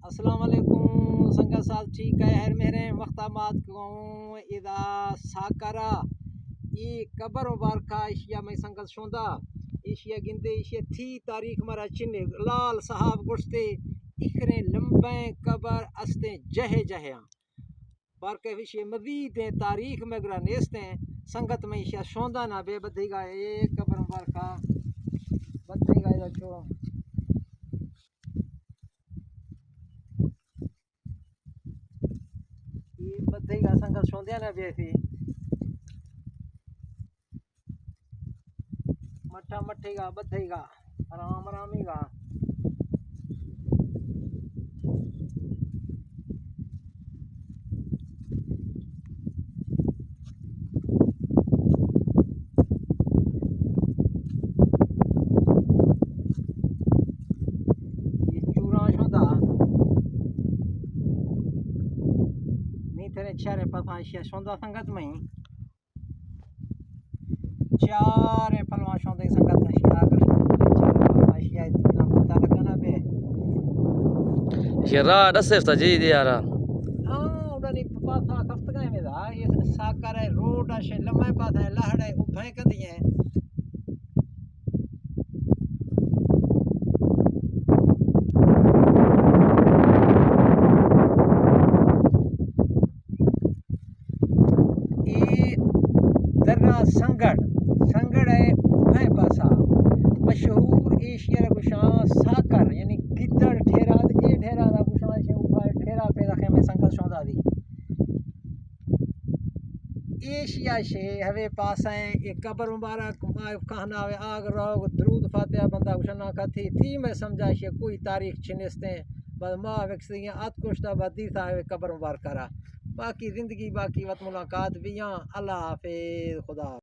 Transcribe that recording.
अस्सलाम वालेकुम संगा साल ठीक है हर मेरे मख्तामात को इदा साकरा ये कबर मुबारका एशिया में संगत शोंदा एशिया गिंदे एशिया थी तारीख मरा चिन्ह लाल साहब गुस्ते इखरे लंबे कबर अस्ते जहे जहे बारके विषय मजीद तारीख में अगर नेस्ते संगत में एशिया शोंदा ना बे बधेगा ये कबर मुबारका बधेगा इधर छोड़ो बधेगा संगत शोंदिया ना बेसी मठा मठेगा बधेगा आराम आरामीगा ये चूरा शोंदा नी तेरे चारे पता एशिया शोंदा संगत में चारे पलवा शोंदे संगत में एशिया कर चारे पलवा एशिया इतना पता लगना बे ये राह दसे जी दे यार हाँ उड़ा नी पाथा कफ्तगा में दा ये साकर है रोड है लम्बे पाथा है लहड़े उभे कदी है ये दर्रा संगड़ है उभे पासा मशहूर एशिया रा गुशां साकर यानी गिद्दड़ ठेरा ये ठेरा दा गुशां से उभा ठेरा पे रखे में संगत शोंदा दी एशिया से हवे पासा है ये कबर मुबारक कहना वे आग रोग दरूद फातिहा बंदा गुशना कथी थी मैं समझा से कोई तारीख छिनिस्ते बस मां वक्सियां आतकुश्ता बदी था कबर मुबारक करा बाकी जिंदगी बाकी वत मुलाकात भी अल्लाह हाफिज खुदा।